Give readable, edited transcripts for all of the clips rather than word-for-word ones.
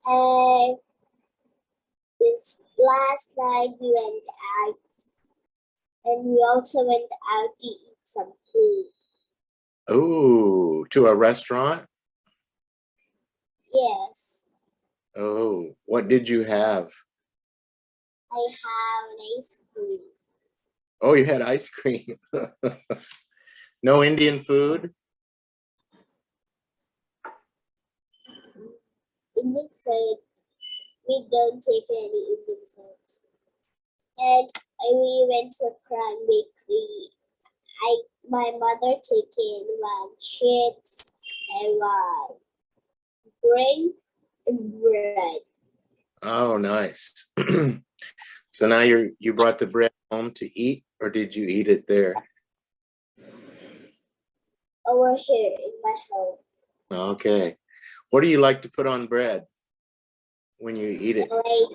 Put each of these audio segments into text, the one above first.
And this last night we went out, and we also went out to eat some food. Oh, to a restaurant? Yes, Oh, what did you have? I have an ice cream. Oh, you had ice cream. No Indian food? Indian food. We don't take any Indian foods. And we went for Crown Bakery. My mother taken one chips and one drink and bread. Oh, nice. So now you brought the bread home to eat, or did you eat it there? Over here in my home. Okay. What do you like to put on bread when you eat it? I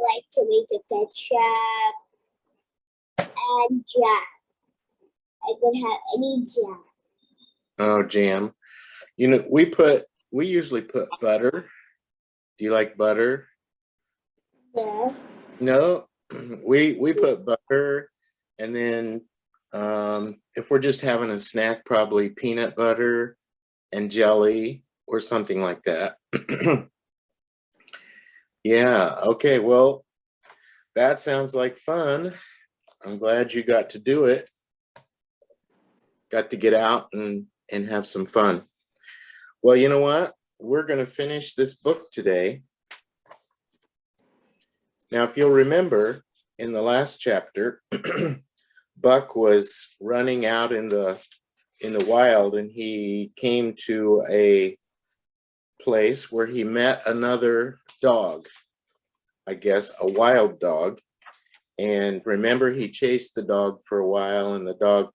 like tomato ketchup and jam. I could have any jam. Oh, jam. You know, we usually put butter. Do you like butter? Yeah. No, we put butter, and then if we're just having a snack, probably peanut butter and jelly or something like that. Yeah, okay, well, that sounds like fun. I'm glad you got to do it. Got to get out and have some fun. Well, you know what? We're going to finish this book today. Now, if you'll remember, in the last chapter, Buck was running out in the wild, and he came to a place where he met another dog, I guess a wild dog. And remember, he chased the dog for a while, and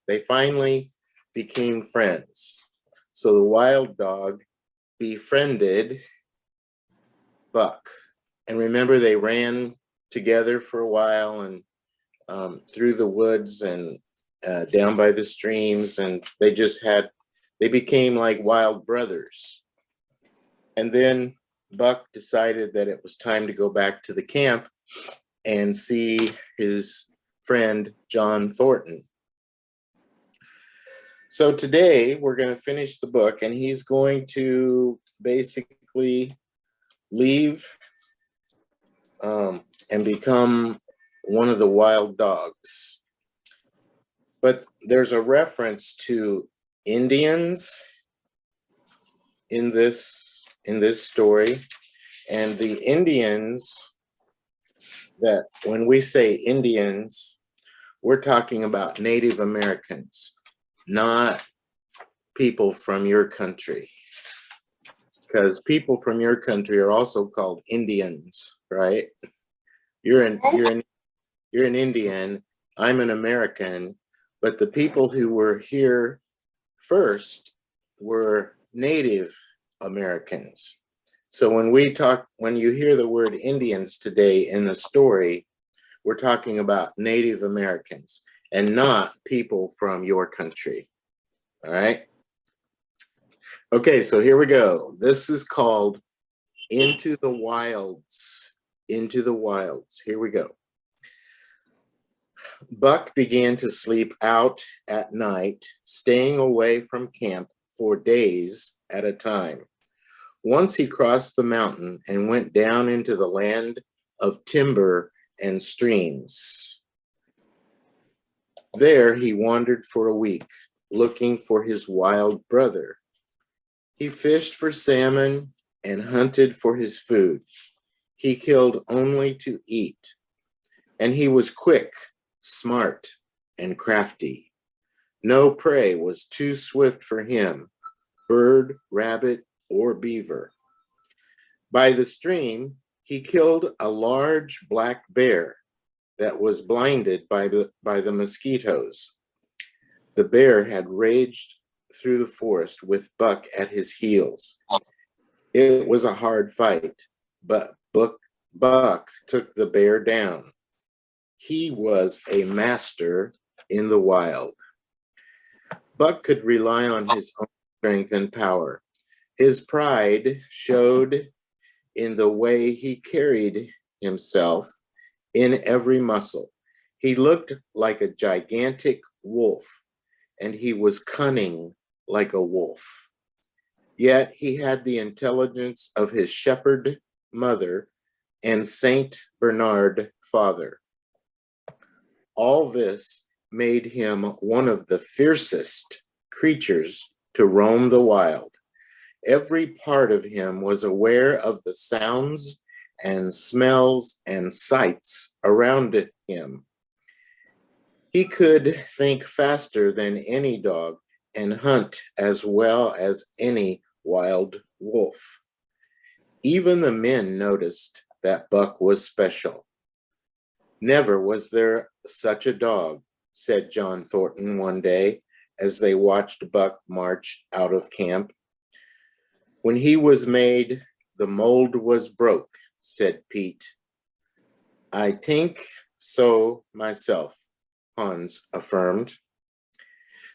they finally became friends. So the wild dog befriended Buck. And remember, they ran together for a while, and through the woods and down by the streams, and they became like wild brothers. And then Buck decided that it was time to go back to the camp and see his friend John Thornton. So today we're going to finish the book, and he's going to basically leave and become one of the wild dogs. But there's a reference to Indians in this story, and the Indians, that when we say Indians, we're talking about Native Americans, not people from your country, because people from your country are also called Indians, right? You're an Indian, I'm an American, but the people who were here first were Native Americans. So when you hear the word Indians today in the story, we're talking about Native Americans and not people from your country. All right. Okay, so here we go. This is called Into the Wilds. Into the Wilds. Here we go. Buck began to sleep out at night, staying away from camp for days at a time. Once he crossed the mountain and went down into the land of timber and streams. There he wandered for a week, looking for his wild brother. He fished for salmon and hunted for his food. He killed only to eat. And he was quick, smart, and crafty. No prey was too swift for him, bird, rabbit, or beaver. By the stream, he killed a large black bear that was blinded by the mosquitoes. The bear had raged through the forest with Buck at his heels. It was a hard fight, but Buck took the bear down. He was a master in the wild. Buck could rely on his own strength and power. His pride showed in the way he carried himself in every muscle. He looked like a gigantic wolf, and he was cunning like a wolf. Yet he had the intelligence of his shepherd mother and Saint Bernard father. All this made him one of the fiercest creatures to roam the wild. Every part of him was aware of the sounds and smells and sights around him. He could think faster than any dog and hunt as well as any wild wolf. Even the men noticed that Buck was special. Never was there such a dog, said John Thornton one day as they watched Buck march out of camp. When he was made, the mold was broke, said Pete. I think so myself, Hans affirmed.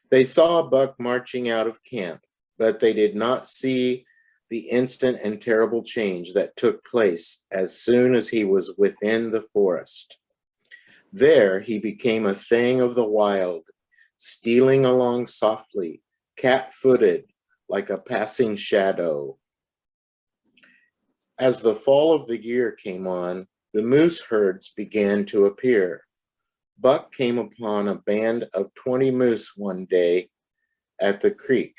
They saw Buck marching out of camp, but they did not see the instant and terrible change that took place as soon as he was within the forest. There he became a thing of the wild, stealing along softly, cat-footed, like a passing shadow. As the fall of the year came on, the moose herds began to appear. Buck came upon a band of 20 moose one day at the creek.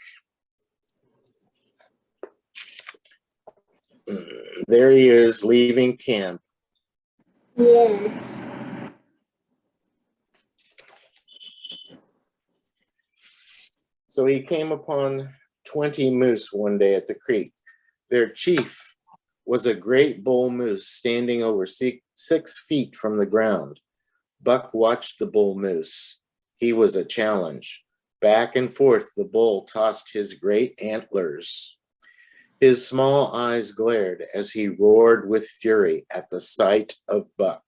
There he is leaving camp. Yes. So he came upon 20 moose one day at the creek. Their chief was a great bull moose standing over 6 feet from the ground. Buck watched the bull moose. He was a challenge. Back and forth the bull tossed his great antlers. His small eyes glared as he roared with fury at the sight of Buck.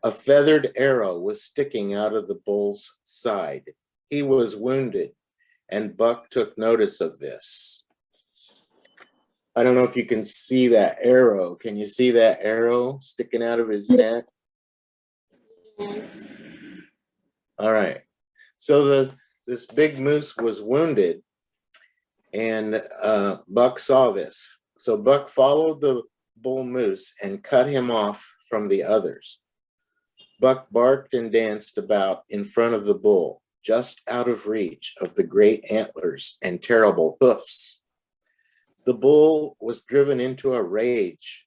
A feathered arrow was sticking out of the bull's side. He was wounded, and Buck took notice of this. I don't know if you can see that arrow. Can you see that arrow sticking out of his neck? Yes. All right. So this big moose was wounded, and Buck saw this. So Buck followed the bull moose and cut him off from the others. Buck barked and danced about in front of the bull, just out of reach of the great antlers and terrible hoofs. The bull was driven into a rage.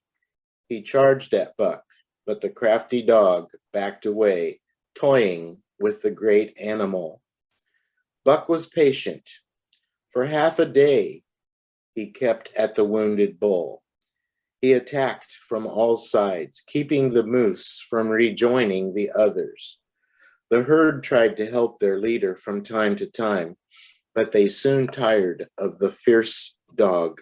He charged at Buck, but the crafty dog backed away, toying with the great animal. Buck was patient. For half a day, he kept at the wounded bull. He attacked from all sides, keeping the moose from rejoining the others. The herd tried to help their leader from time to time, but they soon tired of the fierce dog.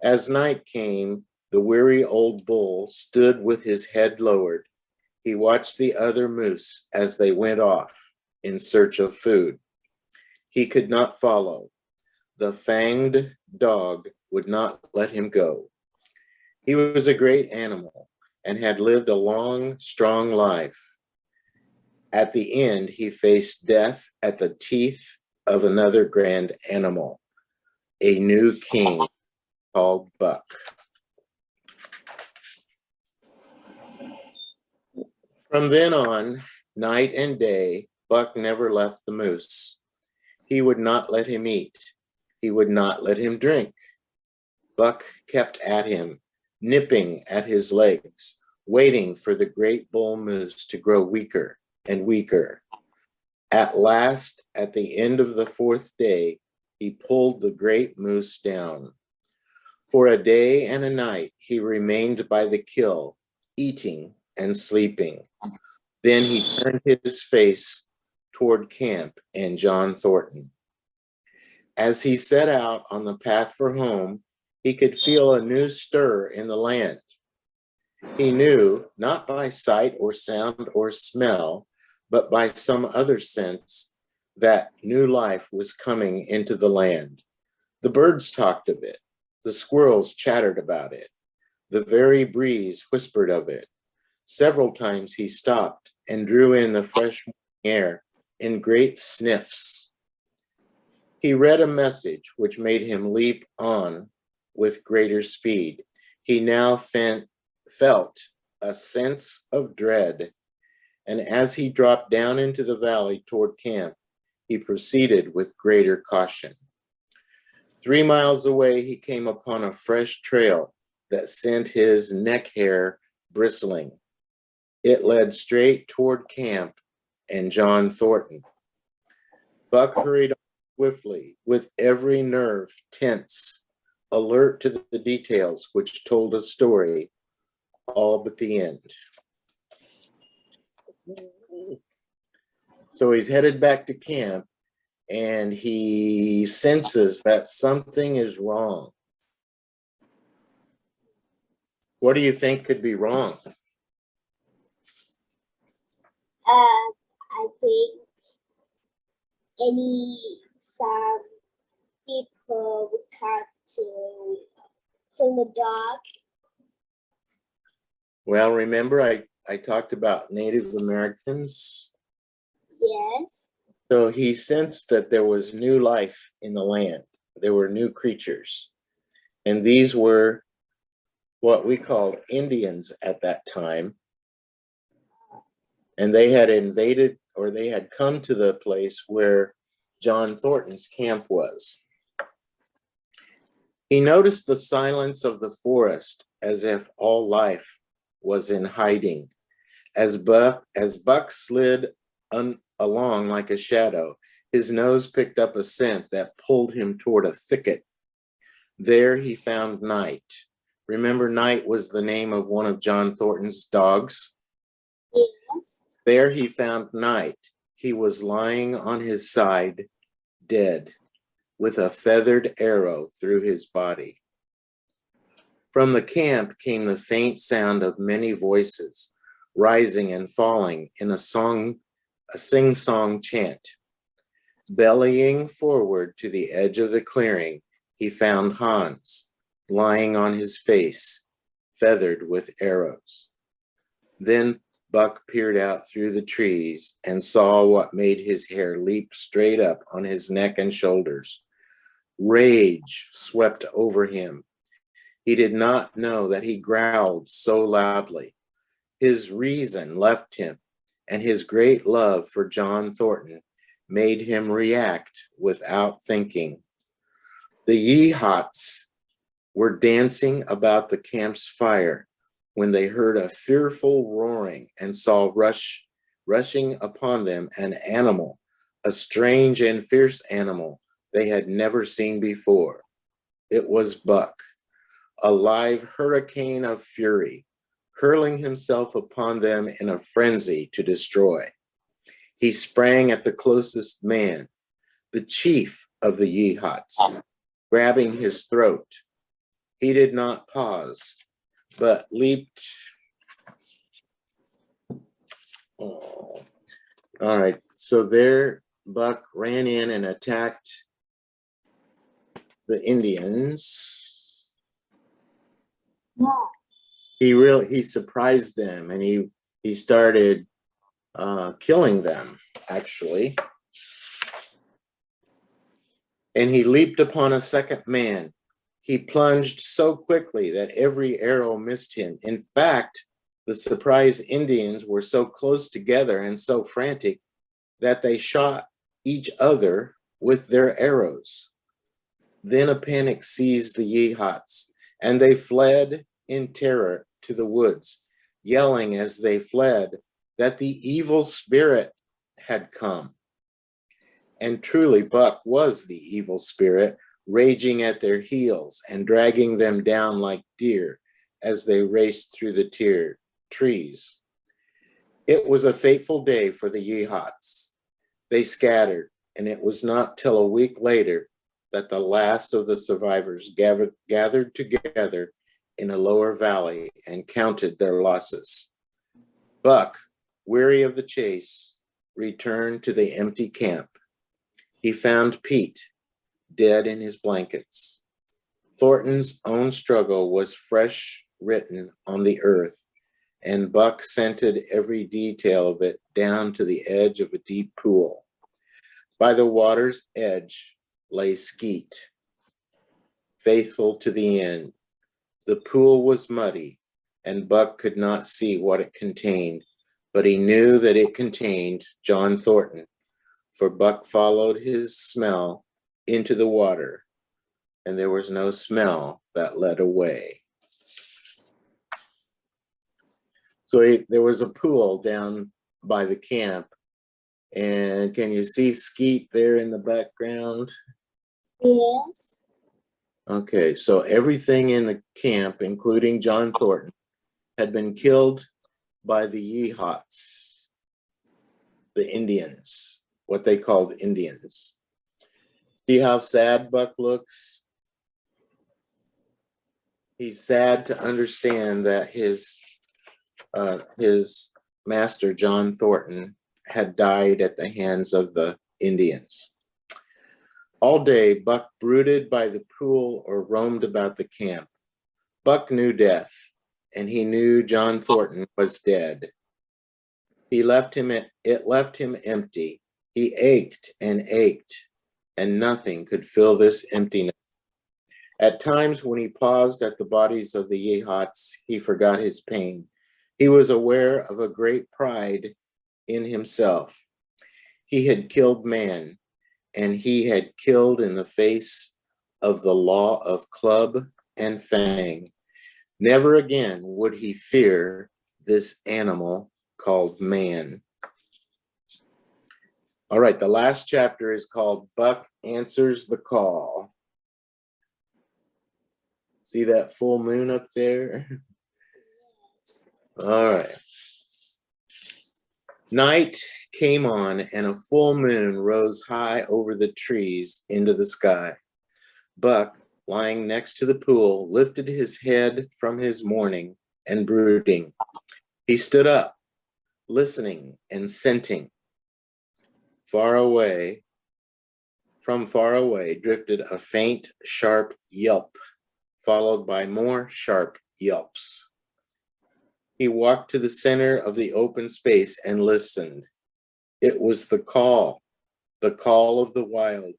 As night came, the weary old bull stood with his head lowered. He watched the other moose as they went off in search of food. He could not follow. The fanged dog would not let him go. He was a great animal and had lived a long, strong life. At the end, he faced death at the teeth of another grand animal, a new king called Buck. From then on, night and day, Buck never left the moose. He would not let him eat. He would not let him drink. Buck kept at him, nipping at his legs, waiting for the great bull moose to grow weaker and weaker. At last, at the end of the 4th day, he pulled the great moose down. For a day and a night, he remained by the kill, eating and sleeping. Then he turned his face toward camp and John Thornton. As he set out on the path for home, he could feel a new stir in the land. He knew, not by sight or sound or smell, but by some other sense, that new life was coming into the land. The birds talked of it. The squirrels chattered about it. The very breeze whispered of it. Several times he stopped and drew in the fresh air in great sniffs. He read a message which made him leap on with greater speed. He now felt a sense of dread, and as he dropped down into the valley toward camp, he proceeded with greater caution. 3 miles away, he came upon a fresh trail that sent his neck hair bristling. It led straight toward camp and John Thornton. Buck hurried on swiftly, with every nerve tense, alert to the details which told a story, all but the end. So he's headed back to camp, and he senses that something is wrong. What do you think could be wrong? I think some people would come to kill the dogs. Well, remember I talked about Native Americans? Yes. So he sensed that there was new life in the land. There were new creatures. And these were what we called Indians at that time. And they had invaded, or they had come to the place where John Thornton's camp was. He noticed the silence of the forest as if all life was in hiding. As Buck slid along like a shadow, his nose picked up a scent that pulled him toward a thicket. There he found Night. Remember, Night was the name of one of John Thornton's dogs? Yes. There he found Night. He was lying on his side, dead, with a feathered arrow through his body. From the camp came the faint sound of many voices, rising and falling in a sing-song chant. Bellying forward to the edge of the clearing, he found Hans, lying on his face, feathered with arrows. Then Buck peered out through the trees and saw what made his hair leap straight up on his neck and shoulders. Rage swept over him. He did not know that he growled so loudly. His reason left him, and his great love for John Thornton made him react without thinking. The Yeehats were dancing about the camp's fire when they heard a fearful roaring and saw rushing upon them an animal, a strange and fierce animal they had never seen before. It was Buck, a live hurricane of fury, hurling himself upon them in a frenzy to destroy. He sprang at the closest man, the chief of the Yeehats, grabbing his throat. He did not pause, but leaped. Oh. All right, so there Buck ran in and attacked the Indians. Yeah. He surprised them, and he started killing them, actually. And he leaped upon a second man. He plunged so quickly that every arrow missed him. In fact, the surprised Indians were so close together and so frantic that they shot each other with their arrows. Then a panic seized the Yeehats, and they fled in terror to the woods, yelling as they fled that the evil spirit had come. And truly, Buck was the evil spirit, raging at their heels and dragging them down like deer as they raced through the trees. It was a fateful day for the Yeehats. They scattered, and it was not till a week later that the last of the survivors gathered together in a lower valley and counted their losses. Buck, weary of the chase, returned to the empty camp. He found Pete, dead in his blankets. Thornton's own struggle was fresh written on the earth, and Buck scented every detail of it down to the edge of a deep pool. By the water's edge lay Skeet, faithful to the end. The pool was muddy, and Buck could not see what it contained, but he knew that it contained John Thornton, for Buck followed his smell into the water, and there was no smell that led away. So there was a pool down by the camp, and can you see Skeet there in the background? Yes. Okay, so everything in the camp, including John Thornton, had been killed by the Yehots, the Indians, what they called Indians. See how sad Buck looks? He's sad to understand that his master, John Thornton, had died at the hands of the Indians. All day, Buck brooded by the pool or roamed about the camp. Buck knew death, and he knew John Thornton was dead. It left him empty. He ached, and nothing could fill this emptiness. At times, when he paused at the bodies of the Yehots, he forgot his pain. He was aware of a great pride in himself. He had killed man, and he had killed in the face of the law of club and fang. Never again would he fear this animal called man. All right, the last chapter is called Buck Answers the Call. See that full moon up there? Yes. All right. Night came on, and a full moon rose high over the trees into the sky. Buck, lying next to the pool, lifted his head from his mourning and brooding. He stood up, listening and scenting. From far away drifted a faint, sharp yelp, followed by more sharp yelps. He walked to the center of the open space and listened. It was the call of the wild,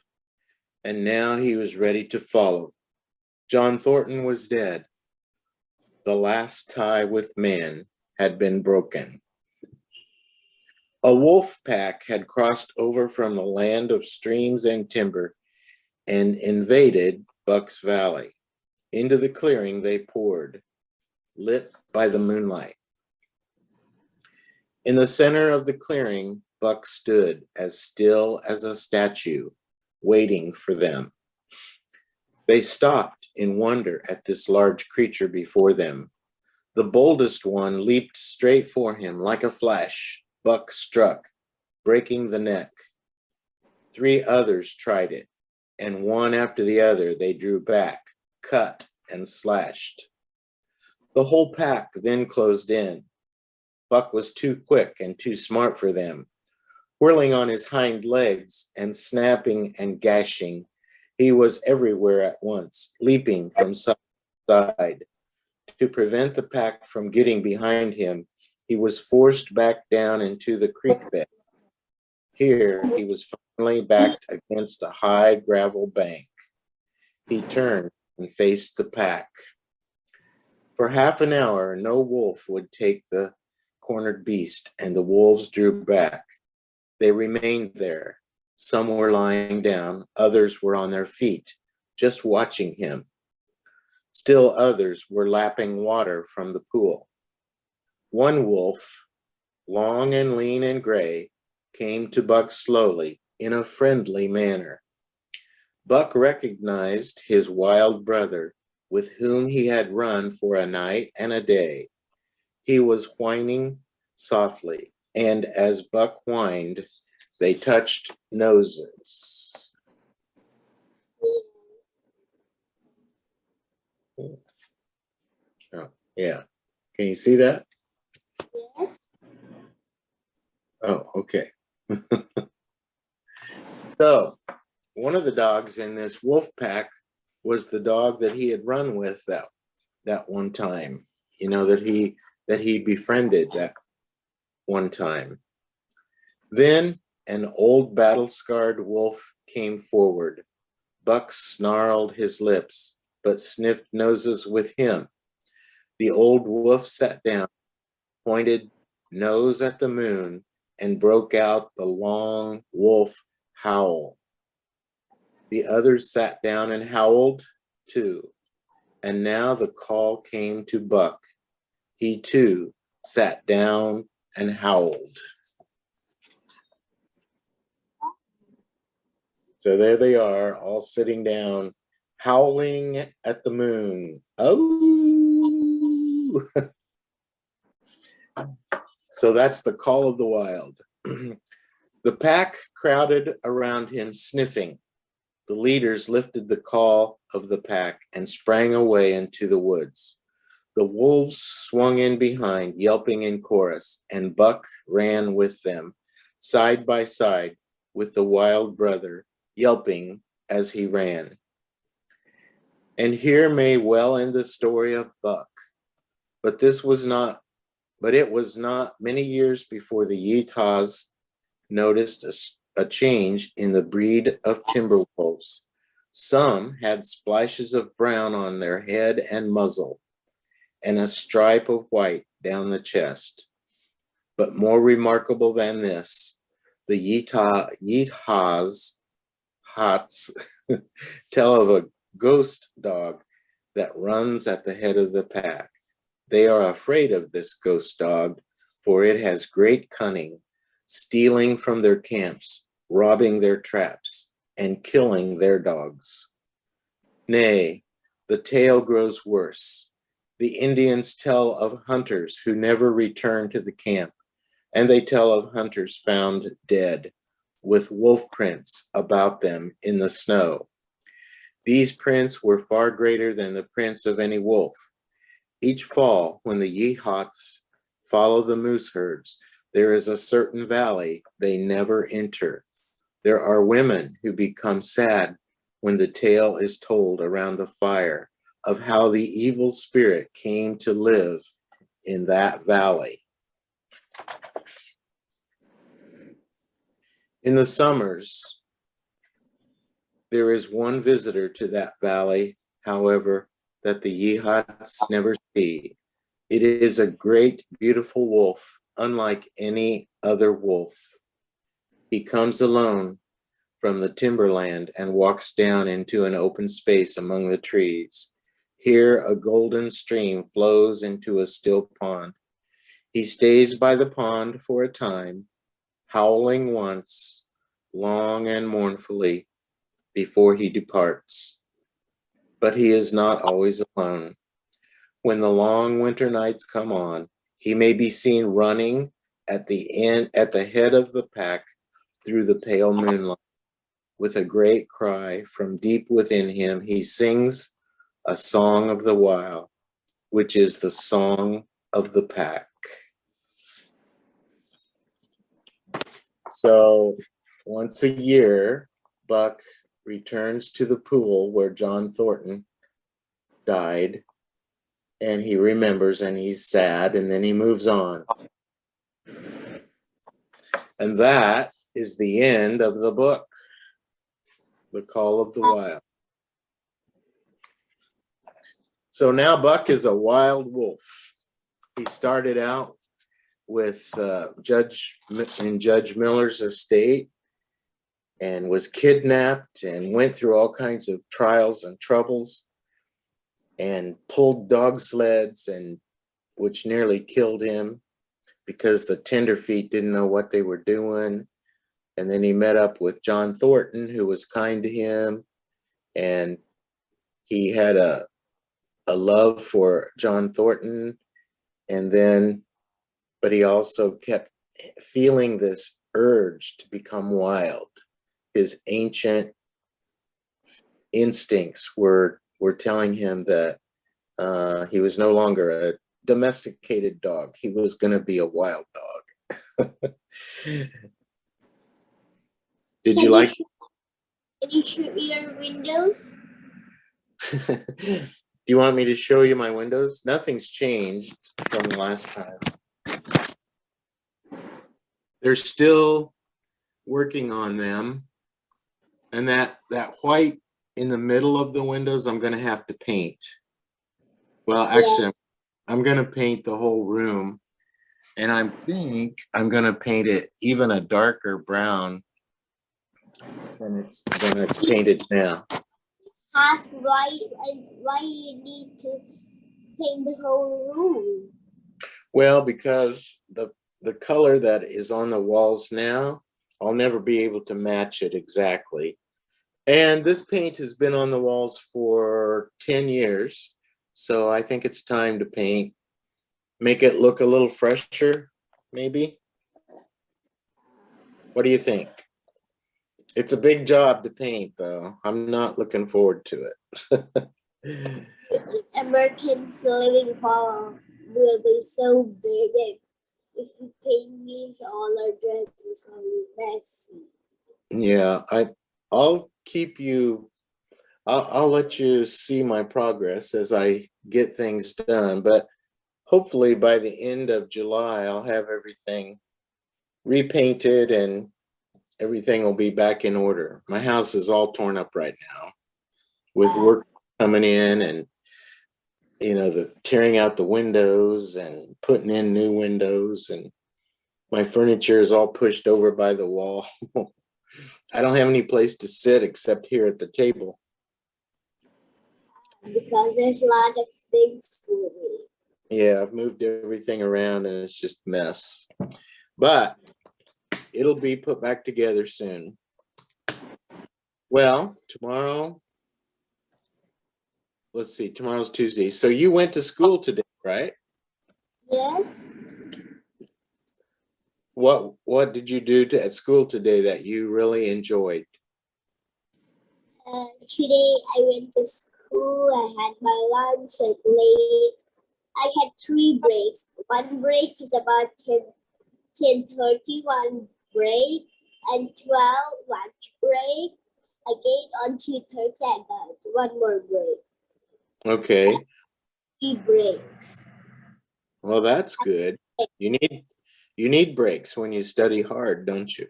and now he was ready to follow. John Thornton was dead. The last tie with man had been broken. A wolf pack had crossed over from the land of streams and timber and invaded Buck's Valley. Into the clearing they poured, lit by the moonlight. In the center of the clearing, Buck stood as still as a statue, waiting for them. They stopped in wonder at this large creature before them. The boldest one leaped straight for him like a flash. Buck struck, breaking the neck. 3 others tried it, and one after the other they drew back, cut, and slashed. The whole pack then closed in. Buck was too quick and too smart for them. Whirling on his hind legs and snapping and gashing, he was everywhere at once, leaping from side to side. To prevent the pack from getting behind him, he was forced back down into the creek bed. Here, he was finally backed against a high gravel bank. He turned and faced the pack. For half an hour, no wolf would take the cornered beast, and the wolves drew back. They remained there. Some were lying down, others were on their feet, just watching him. Still others were lapping water from the pool. One wolf, long and lean and gray, came to Buck slowly, in a friendly manner. Buck recognized his wild brother, with whom he had run for a night and a day. He was whining softly, and as Buck whined, they touched noses. Oh, yeah. Can you see that? Yes. Oh, okay. So one of the dogs in this wolf pack was the dog that he had run with that one time, that he befriended that one time. Then an old battle-scarred wolf came forward. Buck snarled his lips, but sniffed noses with him. The old wolf sat down, pointed nose at the moon, and broke out the long wolf howl. The others sat down and howled too, and now the call came to Buck. He too sat down and howled. So there they are, all sitting down, howling at the moon. Oh! So that's the call of the wild. The pack crowded around him, sniffing. The leaders lifted the call of the pack and sprang away into the woods. The wolves swung in behind, yelping in chorus, and Buck ran with them, side by side with the wild brother, yelping as he ran. And here may well end the story of Buck, but it was not many years before the Utahs noticed a change in the breed of timber wolves. Some had splashes of brown on their head and muzzle, and a stripe of white down the chest. But more remarkable than this, the Utahs tell of a ghost dog that runs at the head of the pack. They are afraid of this ghost dog, for it has great cunning, stealing from their camps, robbing their traps, and killing their dogs. Nay, the tale grows worse. The Indians tell of hunters who never return to the camp, and they tell of hunters found dead, with wolf prints about them in the snow. These prints were far greater than the prints of any wolf. Each fall, when the Yehots follow the moose herds, there is a certain valley they never enter. There are women who become sad when the tale is told around the fire of how the evil spirit came to live in that valley. In the summers, there is one visitor to that valley, however, that the Yehots never see. It is a great, beautiful wolf, unlike any other wolf. He comes alone from the timberland and walks down into an open space among the trees. Here, a golden stream flows into a still pond. He stays by the pond for a time, howling once, long and mournfully, before he departs. But he is not always alone. When the long winter nights come on, he may be seen running at the head of the pack through the pale moonlight. With a great cry from deep within him, he sings a song of the wild, which is the song of the pack. So once a year, Buck returns to the pool where John Thornton died, and he remembers, and he's sad, and then he moves on. And that is the end of the book, The Call of the Wild. So now Buck is a wild wolf. He started out with Judge Miller's estate and was kidnapped and went through all kinds of trials and troubles and pulled dog sleds, and which nearly killed him because the tenderfeet didn't know what they were doing. And then he met up with John Thornton, who was kind to him, and he had a love for John Thornton. And then, but he also kept feeling this urge to become wild. His ancient instincts were telling him that he was no longer a domesticated dog. He was going to be a wild dog. Did you like? Can you show your windows? Do you want me to show you my windows? Nothing's changed from last time. They're still working on them. And that white in the middle of the windows, I'm gonna have to paint. Well, actually, I'm gonna paint the whole room. And I think I'm gonna paint it even a darker brown than it's painted now. Half white, and why you need to paint the whole room? Well, because the color that is on the walls now, I'll never be able to match it exactly. And this paint has been on the walls for 10 years. So I think it's time to paint, make it look a little fresher, maybe. What do you think? It's a big job to paint, though. I'm not looking forward to it. Americans living hall will be so big, and if you paint means all our dresses will be messy. Yeah, I'll keep you. I'll let you see my progress as I get things done. But hopefully by the end of July, I'll have everything repainted and everything will be back in order. My house is all torn up right now with work coming in and the tearing out the windows and putting in new windows, and my furniture is all pushed over by the wall. I don't have any place to sit except here at the table. Because there's a lot of things to read. Yeah, I've moved everything around and it's just a mess. But it'll be put back together soon. Well, tomorrow, let's see, tomorrow's Tuesday. So you went to school today, right? Yes. What did you do at school today that you really enjoyed? Today I went to school. I had my lunch. I played. I had 3 breaks. One break is about 10:30. One break and 12 lunch break. Again on 2:30 I got one more break. Okay. 3 breaks. Well, that's good. You need breaks when you study hard, don't you?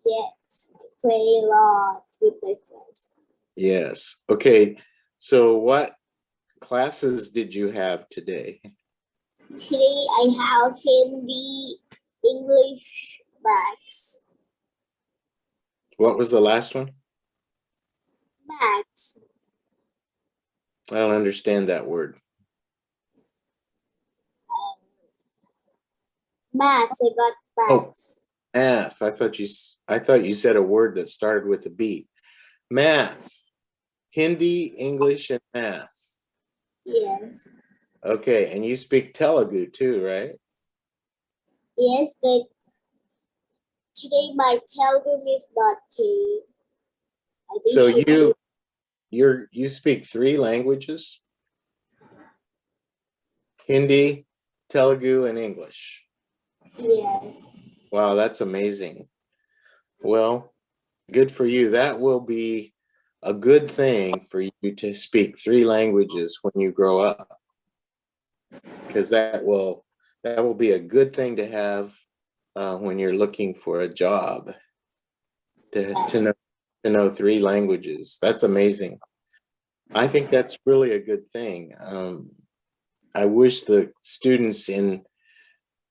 Yes, I play a lot with my friends. Yes. Okay. So what classes did you have today? Today I have Hindi, English, Maths. What was the last one? Maths. I don't understand that word. Maths. I got maths. Math. I thought you said a word that started with a B. Math. Hindi, English, and math. Yes. Okay, and you speak Telugu too, right? Yes, but today my Telegram is not paid. So you speak 3 languages? Hindi, Telugu, and English. Yes. Wow, that's amazing. Well, good for you. That will be a good thing for you to speak 3 languages when you grow up, because that will be a good thing to have when you're looking for a job. To know 3 languages. That's amazing. I think that's really a good thing. I wish the students in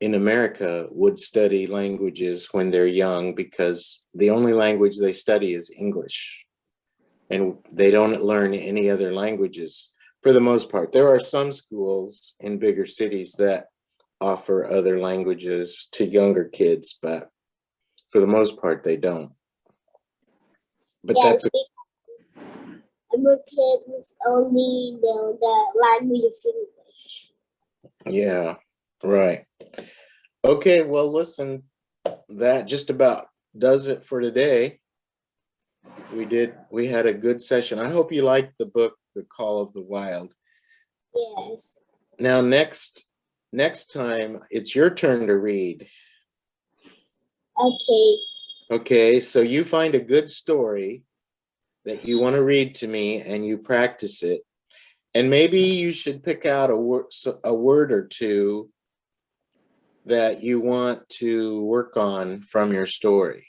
America would study languages when they're young, because the only language they study is English, and they don't learn any other languages for the most part. There are some schools in bigger cities that offer other languages to younger kids, but for the most part, they don't. But yes, because Americans only know the language of English. Yeah, right. Okay, well, listen, that just about does it for today. We had a good session. I hope you liked the book, The Call of the Wild. Yes. Now, next time, it's your turn to read. Okay. Okay, so you find a good story that you want to read to me and you practice it. And maybe you should pick out a word or two that you want to work on from your story.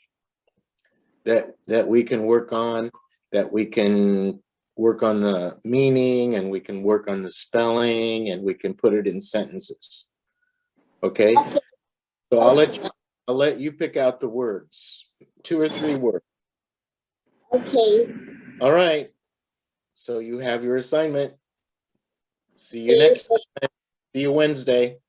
That we can work on, that we can work on the meaning, and we can work on the spelling, and we can put it in sentences. Okay? Okay. So Okay. I'll let you pick out the words. 2 or 3 words. Okay. All right. So you have your assignment. See you See you. next time. See you Wednesday.